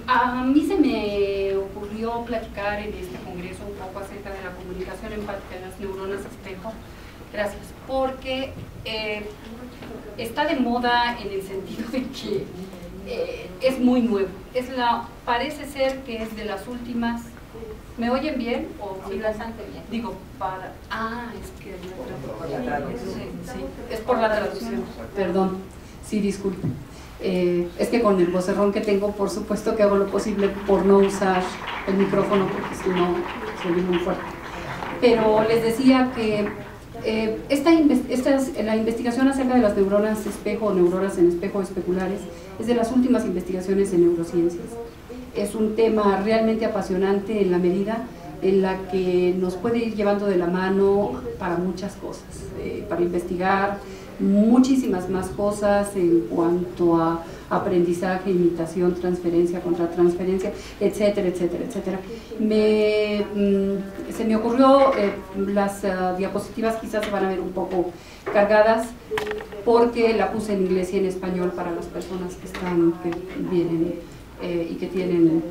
A mí se me ocurrió platicar en este congreso un poco acerca de la comunicación empática en las neuronas espejo. Gracias, porque está de moda en el sentido de que es muy nuevo. Parece ser que es de las últimas. ¿Me oyen bien? ¿O sí, bastante bien? Digo, es que sí, es por la traducción. Perdón, sí, disculpe. Es que con el vocerrón que tengo, por supuesto que hago lo posible por no usar el micrófono, porque si no, soy muy fuerte. Pero les decía que la investigación acerca de las neuronas espejo o neuronas en espejo especulares es de las últimas investigaciones en neurociencias. Es un tema realmente apasionante en la medida en la que nos puede ir llevando de la mano para muchas cosas, para investigar muchísimas más cosas en cuanto a aprendizaje, imitación, transferencia, contratransferencia, etcétera, etcétera, etcétera. Se me ocurrió, las diapositivas quizás se van a ver un poco cargadas porque la puse en inglés y en español para las personas que vienen y que tienen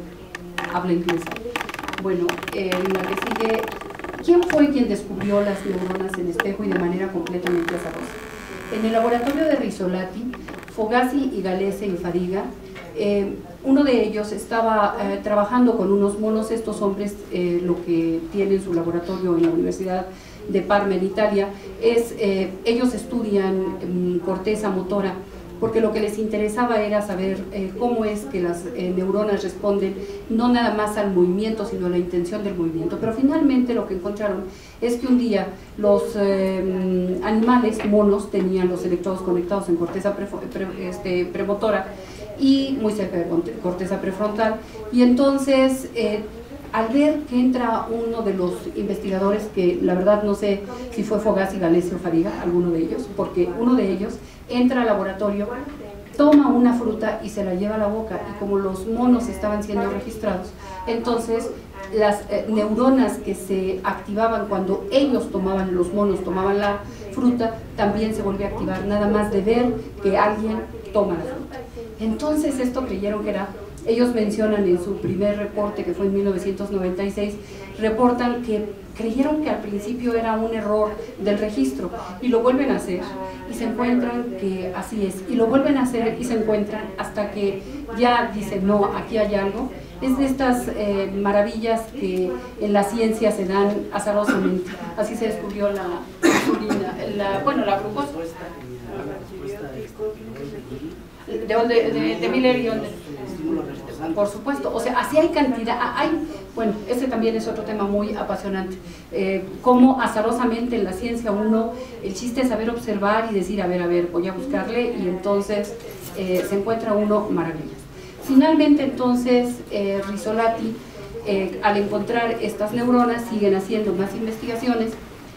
habla inglesa. Bueno, la que sigue, ¿quién fue quien descubrió las neuronas en espejo y de manera completamente azarosa? En el laboratorio de Rizzolatti, Fogassi y Galese y Fadiga, uno de ellos estaba trabajando con unos monos. Estos hombres lo que tienen su laboratorio en la Universidad de Parma en Italia es, ellos estudian corteza motora, porque lo que les interesaba era saber cómo es que las neuronas responden no nada más al movimiento, sino a la intención del movimiento. Pero finalmente lo que encontraron es que un día los animales, monos, tenían los electrodos conectados en corteza premotora y muy cerca de corteza prefrontal, y entonces al ver que entra uno de los investigadores, que la verdad no sé si fue Fogassi, Galese o Fadiga, alguno de ellos, porque uno de ellos entra al laboratorio, toma una fruta y se la lleva a la boca, y como los monos estaban siendo registrados, entonces las neuronas que se activaban cuando ellos tomaban, los monos tomaban la fruta, también se volvió a activar, nada más de ver que alguien toma la fruta. Entonces esto creyeron que era, ellos mencionan en su primer reporte, que fue en 1996, reportan que creyeron que al principio era un error del registro, y lo vuelven a hacer y se encuentran que así es, y lo vuelven a hacer y se encuentran hasta que ya dicen, no, aquí hay algo. Es de estas maravillas que en la ciencia se dan azarosamente. Así se descubrió la insulina, la glucosa. De Miller y Onder. Por supuesto, o sea, así hay cantidad, bueno, ese también es otro tema muy apasionante, cómo azarosamente en la ciencia el chiste es saber observar y decir, a ver, voy a buscarle, y entonces se encuentra uno maravillas. Finalmente entonces Rizzolatti, al encontrar estas neuronas, siguen haciendo más investigaciones,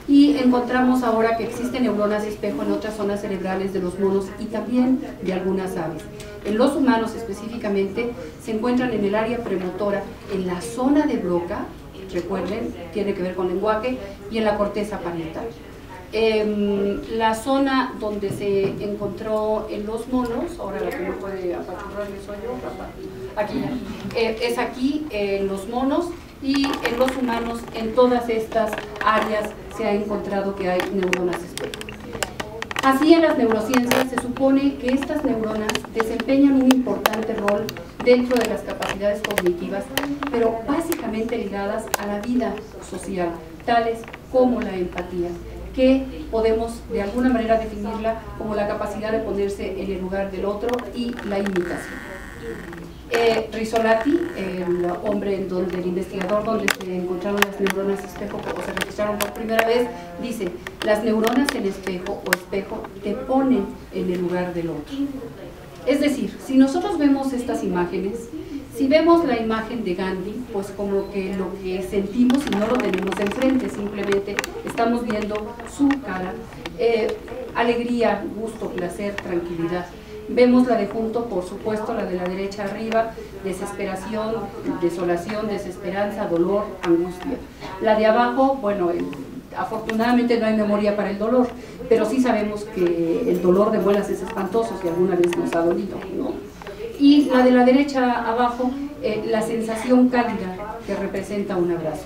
y encontramos ahora que existen neuronas espejo en otras zonas cerebrales de los monos y también de algunas aves. En los humanos específicamente se encuentran en el área premotora, en la zona de Broca, recuerden, tiene que ver con lenguaje, y en la corteza parietal. La zona donde se encontró en los monos, ahora la que no puede apachurrarme soy yo, aquí, es aquí en los monos, y en los humanos, en todas estas áreas se ha encontrado que hay neuronas espejo. Así, en las neurociencias se supone que estas neuronas desempeñan un importante rol dentro de las capacidades cognitivas, pero básicamente ligadas a la vida social, tales como la empatía, que podemos de alguna manera definirla como la capacidad de ponerse en el lugar del otro y la imitación. Rizzolatti, el investigador donde se encontraron las neuronas espejo o se registraron por primera vez, dice, las neuronas en espejo o espejo te ponen en el lugar del otro. Es decir, si nosotros vemos estas imágenes, si vemos la imagen de Gandhi, pues como que lo que sentimos y no lo tenemos enfrente, simplemente estamos viendo su cara, alegría, gusto, placer, tranquilidad. Vemos la de junto, por supuesto, la de la derecha arriba, desesperación, desolación, desesperanza, dolor, angustia. La de abajo, bueno, afortunadamente no hay memoria para el dolor, pero sí sabemos que el dolor de muelas es espantoso, si alguna vez nos ha dolido, ¿no? Y la de la derecha abajo, la sensación cálida que representa un abrazo.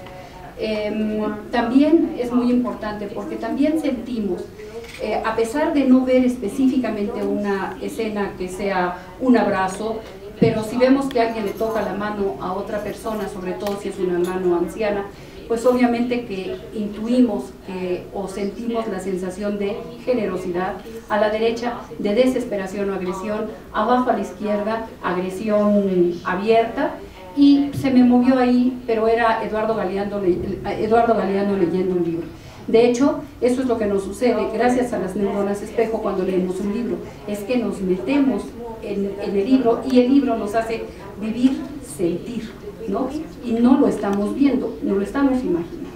También es muy importante porque también sentimos, a pesar de no ver específicamente una escena que sea un abrazo, pero si vemos que alguien le toca la mano a otra persona, sobre todo si es una mano anciana, pues obviamente que intuimos o sentimos la sensación de generosidad, a la derecha de desesperación o agresión, abajo a la izquierda agresión abierta, y se me movió ahí, pero era Eduardo Galeano leyendo un libro. De hecho, eso es lo que nos sucede gracias a las neuronas espejo cuando leemos un libro, es que nos metemos en el libro y el libro nos hace vivir, sentir, ¿no? Y no lo estamos viendo, no lo estamos imaginando.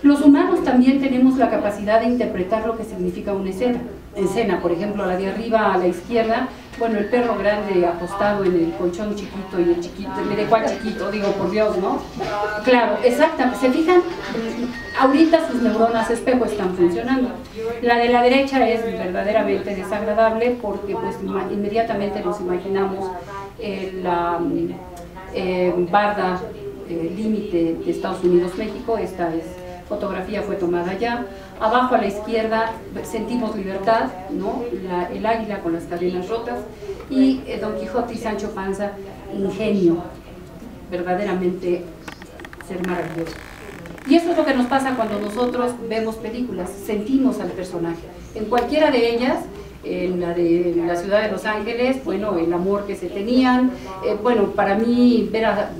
Los humanos también tenemos la capacidad de interpretar lo que significa una escena, por ejemplo, la de arriba a la izquierda, bueno, el perro grande acostado en el colchón chiquito y el chiquito, ¿de cuál chiquito? Digo, por Dios, ¿no? Claro, exactamente, se fijan, ahorita sus neuronas espejo están funcionando. La de la derecha es verdaderamente desagradable porque pues inmediatamente nos imaginamos la barda límite de Estados Unidos-México. Esta fotografía fue tomada allá. Abajo a la izquierda sentimos libertad, ¿no? El águila con las cadenas rotas, y Don Quijote y Sancho Panza, ingenio, verdaderamente ser maravilloso. Y eso es lo que nos pasa cuando nosotros vemos películas, sentimos al personaje. En cualquiera de ellas, en la de la ciudad de Los Ángeles, bueno, el amor que se tenían, bueno, para mí ver a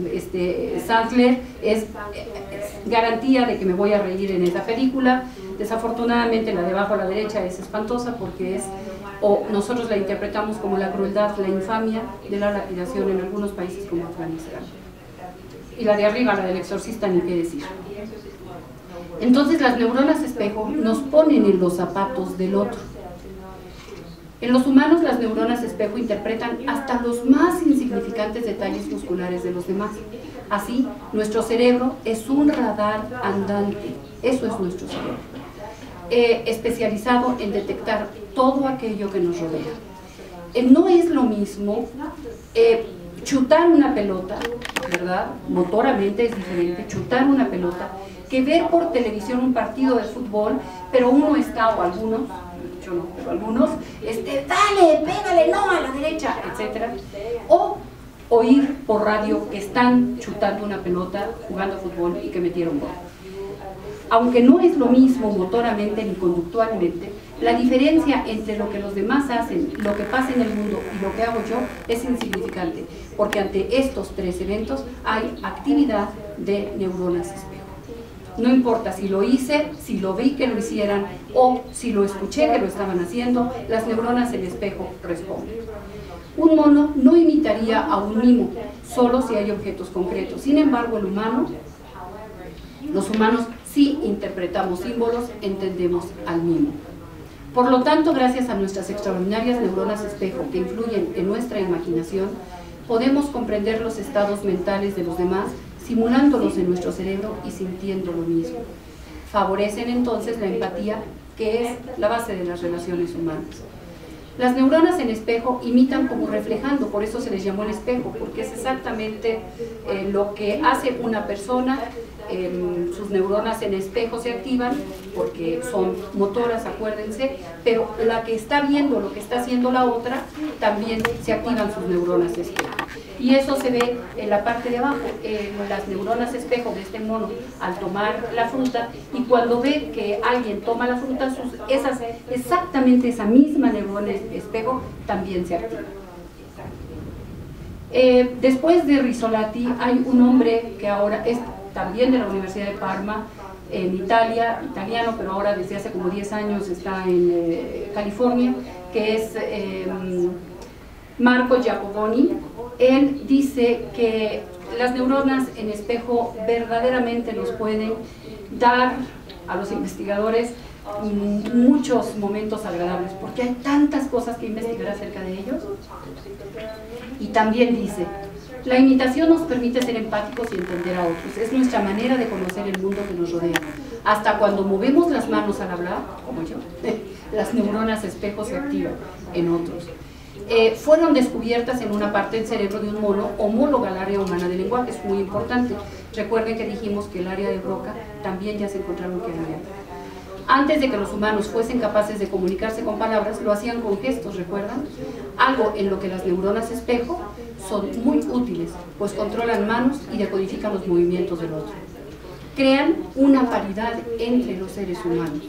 Sandler es garantía de que me voy a reír en esa película. Desafortunadamente la de abajo a la derecha es espantosa porque nosotros la interpretamos como la crueldad, la infamia de la lapidación en algunos países como Afganistán. Y la de arriba, la del exorcista, ni qué decir. Entonces las neuronas espejo nos ponen en los zapatos del otro. En los humanos las neuronas espejo interpretan hasta los más insignificantes detalles musculares de los demás. Así, nuestro cerebro es un radar andante, eso es nuestro cerebro, especializado en detectar todo aquello que nos rodea. No es lo mismo chutar una pelota, ¿verdad? Motoramente es diferente, chutar una pelota, que ver por televisión un partido de fútbol, pero uno está, o algunos, yo no, pero algunos, dale, pégale, no, a la derecha, etc. O oír por radio que están chutando una pelota, jugando fútbol y que metieron gol. Aunque no es lo mismo motoramente ni conductualmente, la diferencia entre lo que los demás hacen, lo que pasa en el mundo y lo que hago yo es insignificante, porque ante estos tres eventos hay actividad de neuronas espejo. No importa si lo hice, si lo vi que lo hicieran o si lo escuché que lo estaban haciendo, las neuronas en espejo responden. Un mono no imitaría a un mimo, solo si hay objetos concretos. Sin embargo, los humanos sí interpretamos símbolos, entendemos al mimo. Por lo tanto, gracias a nuestras extraordinarias neuronas espejo que influyen en nuestra imaginación, podemos comprender los estados mentales de los demás, simulándolos en nuestro cerebro y sintiendo lo mismo. Favorecen entonces la empatía, que es la base de las relaciones humanas. Las neuronas en espejo imitan como reflejando, por eso se les llamó el espejo, porque es exactamente lo que hace una persona. Sus neuronas en espejo se activan porque son motoras, acuérdense, pero la que está viendo lo que está haciendo la otra, también se activan sus neuronas de espejo. Y eso se ve en la parte de abajo, las neuronas espejo de este mono al tomar la fruta, y cuando ve que alguien toma la fruta, exactamente esa misma neurona espejo también se activa. Después de Rizzolatti hay un hombre que ahora es también de la Universidad de Parma, en Italia, italiano, pero ahora desde hace como 10 años está en California, que es Marco Giacoboni. Él dice que las neuronas en espejo verdaderamente nos pueden dar a los investigadores muchos momentos agradables, porque hay tantas cosas que investigar acerca de ellos. Y también dice: la imitación nos permite ser empáticos y entender a otros. Es nuestra manera de conocer el mundo que nos rodea. Hasta cuando movemos las manos al hablar, como yo, las neuronas espejo se activan en otros. fueron descubiertas en una parte del cerebro de un mono homóloga al área humana del lenguaje. Es muy importante. Recuerden que dijimos que el área de Broca también ya se encontraron que había. Antes de que los humanos fuesen capaces de comunicarse con palabras, lo hacían con gestos, ¿recuerdan? Algo en lo que las neuronas espejo son muy útiles, pues controlan manos y decodifican los movimientos del otro. Crean una paridad entre los seres humanos.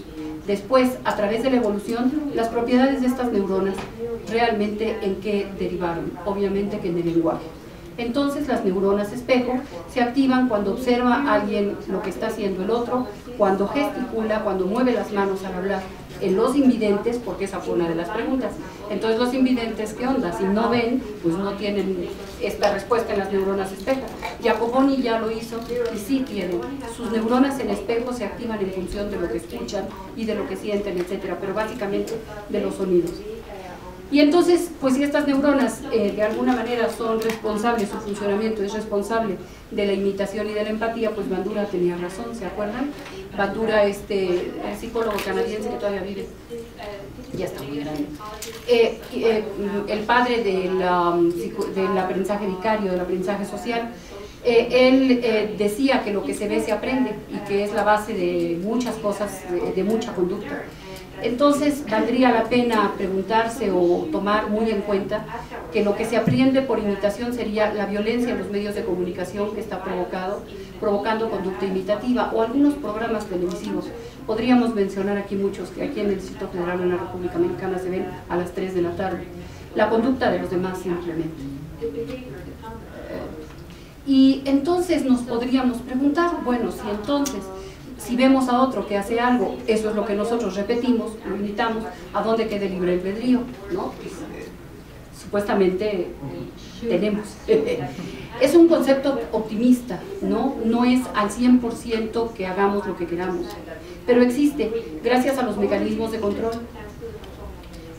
Después, a través de la evolución, las propiedades de estas neuronas realmente en qué derivaron, obviamente que en el lenguaje. Entonces las neuronas espejo se activan cuando observa a alguien lo que está haciendo el otro, cuando gesticula, cuando mueve las manos al hablar. En los invidentes, porque esa fue una de las preguntas, entonces los invidentes, ¿qué onda? Si no ven, pues no tienen esta respuesta en las neuronas espejo. Jacoboni ya lo hizo y sí tienen. Sus neuronas en espejo se activan en función de lo que escuchan y de lo que sienten, etcétera, pero básicamente de los sonidos. Y entonces, pues si estas neuronas de alguna manera son responsables, su funcionamiento es responsable de la imitación y de la empatía, pues Bandura tenía razón, ¿se acuerdan? Bandura, el psicólogo canadiense que todavía vive, ya está muy grande, el padre del aprendizaje vicario, del aprendizaje social. Él decía que lo que se ve se aprende y que es la base de muchas cosas, de mucha conducta. Entonces valdría la pena preguntarse o tomar muy en cuenta que lo que se aprende por imitación sería la violencia en los medios de comunicación que está provocando conducta imitativa, o algunos programas televisivos. Podríamos mencionar aquí muchos que aquí en el Distrito Federal en la República Mexicana se ven a las 3 de la tarde. La conducta de los demás simplemente. Y entonces nos podríamos preguntar, bueno, si entonces si vemos a otro que hace algo, eso es lo que nosotros repetimos, lo imitamos, ¿a dónde queda el libre albedrío? ¿No? Pues, supuestamente tenemos. Es un concepto optimista, ¿no? No es al 100% que hagamos lo que queramos, pero existe gracias a los mecanismos de control.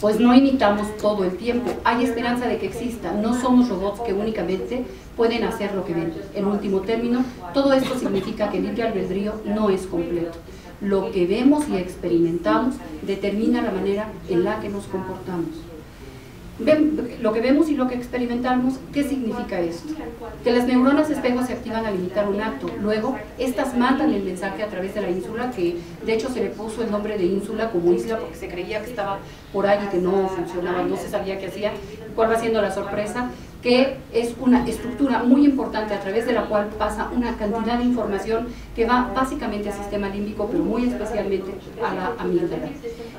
Pues no imitamos todo el tiempo, hay esperanza de que exista, no somos robots que únicamente pueden hacer lo que ven. En último término, todo esto significa que el libre albedrío no es completo. Lo que vemos y experimentamos determina la manera en la que nos comportamos. Lo que vemos y lo que experimentamos, ¿qué significa esto? Que las neuronas espejo se activan al imitar un acto, luego estas mandan el mensaje a través de la ínsula, que de hecho se le puso el nombre de ínsula como isla porque se creía que estaba por ahí y que no funcionaba, no se sabía qué hacía. ¿Cuál va siendo la sorpresa? Que es una estructura muy importante a través de la cual pasa una cantidad de información que va básicamente al sistema límbico, pero muy especialmente a la amígdala,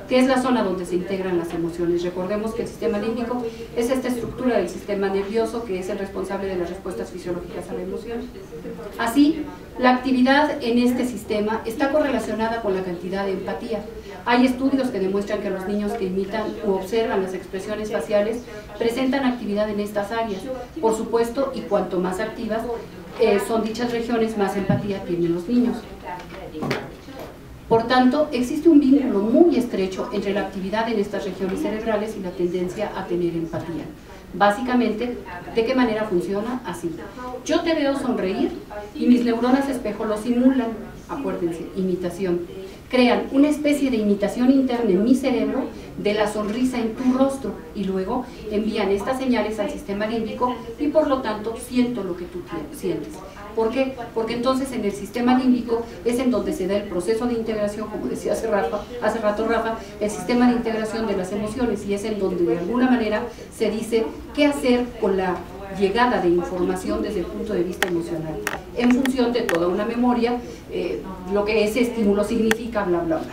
que es la zona donde se integran las emociones. Recordemos que el sistema límbico es esta estructura del sistema nervioso que es el responsable de las respuestas fisiológicas a la emoción. Así, la actividad en este sistema está correlacionada con la cantidad de empatía. Hay estudios que demuestran que los niños que imitan u observan las expresiones faciales presentan actividad en estas áreas, por supuesto, y cuanto más activas son dichas regiones, más empatía tienen los niños. Por tanto, existe un vínculo muy estrecho entre la actividad en estas regiones cerebrales y la tendencia a tener empatía. Básicamente, ¿de qué manera funciona? Así. Yo te veo sonreír y mis neuronas espejo lo simulan. Acuérdense, imitación. Crean una especie de imitación interna en mi cerebro de la sonrisa en tu rostro y luego envían estas señales al sistema límbico y por lo tanto siento lo que tú sientes. ¿Por qué? Porque entonces en el sistema límbico es en donde se da el proceso de integración, como decía hace rato Rafa, el sistema de integración de las emociones, y es en donde de alguna manera se dice qué hacer con la llegada de información desde el punto de vista emocional, en función de toda una memoria, lo que ese estímulo significa, bla, bla, bla.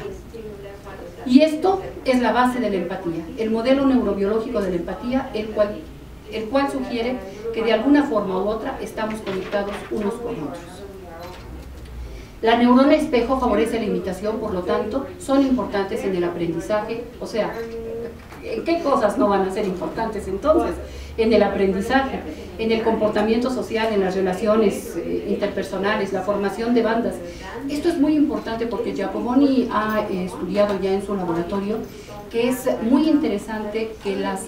Y esto es la base de la empatía, el modelo neurobiológico de la empatía, el cual sugiere que de alguna forma u otra estamos conectados unos con otros. La neurona espejo favorece la imitación, por lo tanto, son importantes en el aprendizaje, o sea, ¿en qué cosas no van a ser importantes entonces? En el aprendizaje, en el comportamiento social, en las relaciones interpersonales, la formación de bandas. Esto es muy importante porque Jacoboni ha estudiado ya en su laboratorio que es muy interesante que las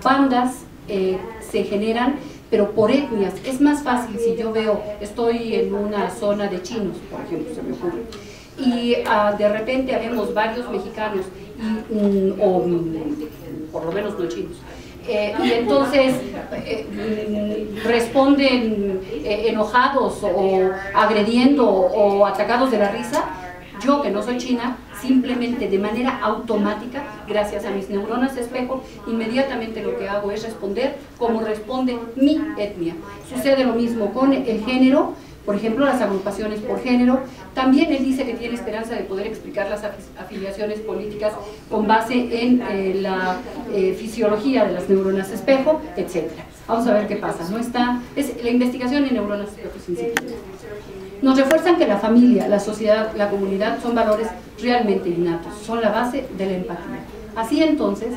bandas se generan, pero por etnias. Es más fácil si yo veo, estoy en una zona de chinos, por ejemplo, se me ocurre, y de repente habemos varios mexicanos, o por lo menos no chinos, y entonces responden enojados o agrediendo o atacados de la risa, yo que no soy china, simplemente de manera automática, gracias a mis neuronas espejo, inmediatamente lo que hago es responder como responde mi etnia. Sucede lo mismo con el género, por ejemplo, las agrupaciones por género. También él dice que tiene esperanza de poder explicar las afiliaciones políticas con base en la fisiología de las neuronas espejo, etc. Vamos a ver qué pasa. No está, la investigación en neuronas espejo es incipiente. Nos refuerzan que la familia, la sociedad, la comunidad son valores realmente innatos, son la base de la empatía. Así entonces,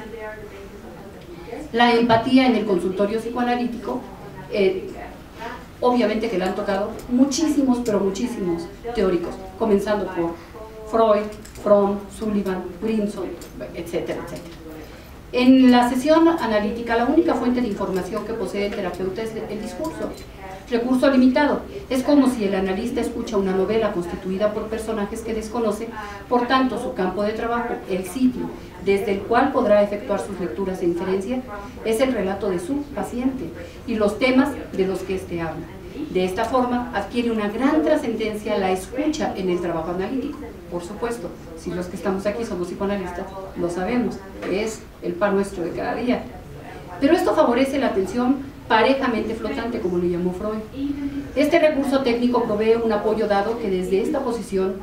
la empatía en el consultorio psicoanalítico, obviamente que le han tocado muchísimos, pero muchísimos teóricos, comenzando por Freud, Fromm, Sullivan, Grinson, etcétera, etcétera. En la sesión analítica, la única fuente de información que posee el terapeuta es el discurso. Recurso limitado. Es como si el analista escucha una novela constituida por personajes que desconoce, por tanto su campo de trabajo, el sitio desde el cual podrá efectuar sus lecturas e inferencias, es el relato de su paciente y los temas de los que éste habla. De esta forma adquiere una gran trascendencia la escucha en el trabajo analítico. Por supuesto, si los que estamos aquí somos psicoanalistas, lo sabemos, es el pan nuestro de cada día. Pero esto favorece la atención parejamente flotante, como le llamó Freud. Este recurso técnico provee un apoyo dado que desde esta posición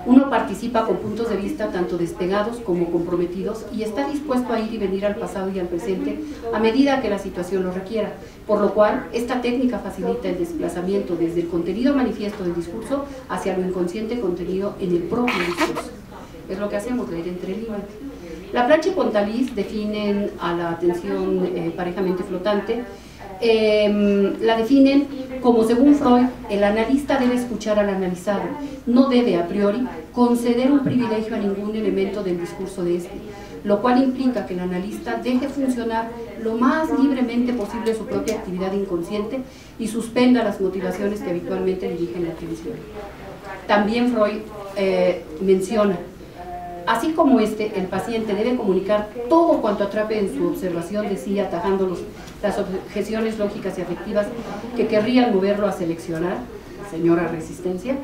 uno participa con puntos de vista tanto despegados como comprometidos y está dispuesto a ir y venir al pasado y al presente a medida que la situación lo requiera, por lo cual esta técnica facilita el desplazamiento desde el contenido manifiesto del discurso hacia lo inconsciente contenido en el propio discurso. Es lo que hacemos, leer entre líneas. La Planche y Pontalis definen a la atención parejamente flotante, la definen como, según Freud, el analista debe escuchar al analizado, no debe a priori conceder un privilegio a ningún elemento del discurso de este, lo cual implica que el analista deje funcionar lo más libremente posible su propia actividad inconsciente y suspenda las motivaciones que habitualmente dirigen la atención. También Freud menciona: así como el paciente debe comunicar todo cuanto atrape en su observación de sí, atajando las objeciones lógicas y afectivas que querrían moverlo a seleccionar, señora resistencia.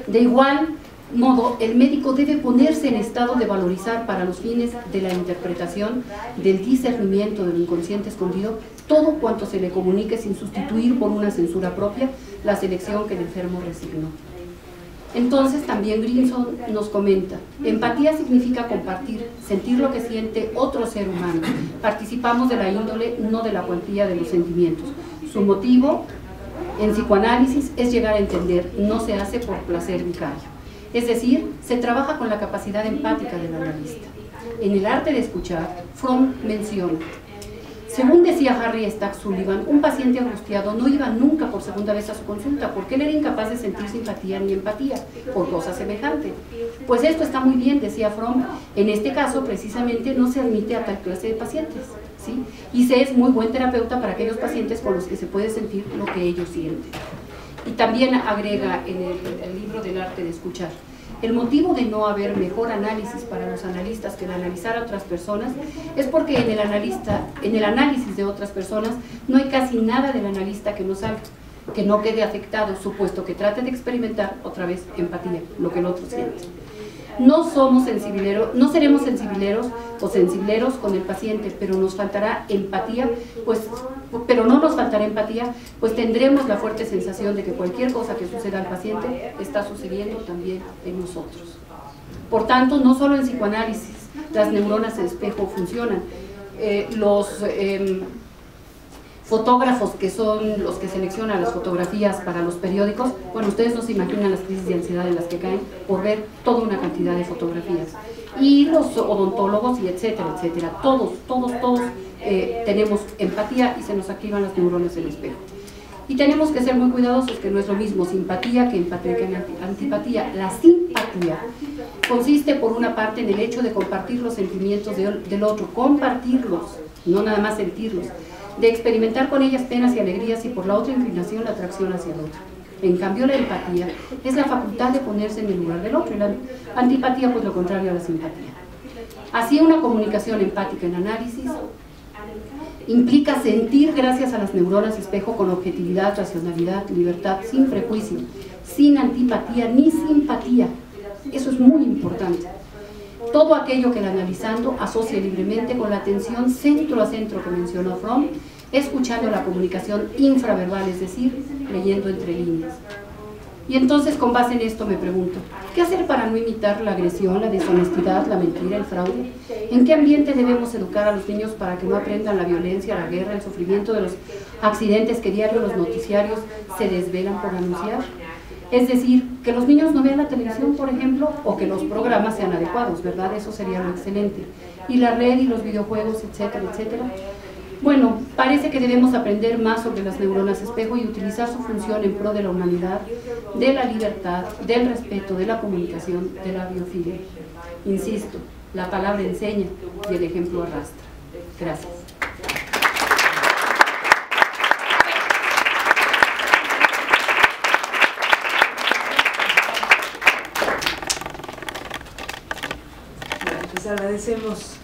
De igual modo, el médico debe ponerse en estado de valorizar para los fines de la interpretación, del discernimiento del inconsciente escondido, todo cuanto se le comunique sin sustituir por una censura propia la selección que el enfermo resignó. Entonces también Grinson nos comenta: empatía significa compartir, sentir lo que siente otro ser humano. Participamos de la índole, no de la cuantía de los sentimientos. Su motivo en psicoanálisis es llegar a entender, no se hace por placer vicario. Es decir, se trabaja con la capacidad empática del analista. En el arte de escuchar, Fromm menciona: según decía Harry Stack Sullivan, un paciente angustiado no iba nunca por segunda vez a su consulta porque él era incapaz de sentir simpatía ni empatía por cosa semejante. Pues esto está muy bien, decía Fromm, en este caso precisamente no se admite a tal clase de pacientes, ¿sí? Y se es muy buen terapeuta para aquellos pacientes con los que se puede sentir lo que ellos sienten. Y también agrega en el libro del arte de escuchar: el motivo de no haber mejor análisis para los analistas que el analizar a otras personas es porque en el análisis de otras personas no hay casi nada del analista que no salga, que no quede afectado, supuesto que trate de experimentar otra vez empatía, lo que el otro siente. No seremos sensibleros o sensibleros con el paciente, pero nos faltará empatía, pero no nos faltará empatía, pues tendremos la fuerte sensación de que cualquier cosa que suceda al paciente está sucediendo también en nosotros. Por tanto, no solo en psicoanálisis las neuronas de espejo funcionan. Los fotógrafos, que son los que seleccionan las fotografías para los periódicos, bueno, ustedes no se imaginan las crisis de ansiedad en las que caen por ver toda una cantidad de fotografías. Y los odontólogos, y etcétera, etcétera, todos tenemos empatía y se nos activan las neuronas del espejo. Y tenemos que ser muy cuidadosos, que no es lo mismo simpatía que empatía que antipatía. La simpatía consiste, por una parte, en el hecho de compartir los sentimientos del otro, compartirlos, no nada más sentirlos, de experimentar con ellas penas y alegrías, y por la otra inclinación la atracción hacia el otro. En cambio, la empatía es la facultad de ponerse en el lugar del otro, y la antipatía pues lo contrario a la simpatía. Así, una comunicación empática en análisis implica sentir gracias a las neuronas espejo con objetividad, racionalidad, libertad, sin prejuicio, sin antipatía ni simpatía. Eso es muy importante. Todo aquello que el analizando asocia libremente con la atención centro a centro que mencionó Fromm, escuchando la comunicación infraverbal, es decir, leyendo entre líneas. Y entonces, con base en esto, me pregunto, ¿qué hacer para no imitar la agresión, la deshonestidad, la mentira, el fraude? ¿En qué ambiente debemos educar a los niños para que no aprendan la violencia, la guerra, el sufrimiento de los accidentes que diario los noticiarios se desvelan por anunciar? Es decir, que los niños no vean la televisión, por ejemplo, o que los programas sean adecuados, ¿verdad? Eso sería lo excelente. Y la red y los videojuegos, etcétera, etcétera. Bueno, parece que debemos aprender más sobre las neuronas espejo y utilizar su función en pro de la humanidad, de la libertad, del respeto, de la comunicación, de la biofilia. Insisto, la palabra enseña y el ejemplo arrastra. Gracias. Bueno, pues agradecemos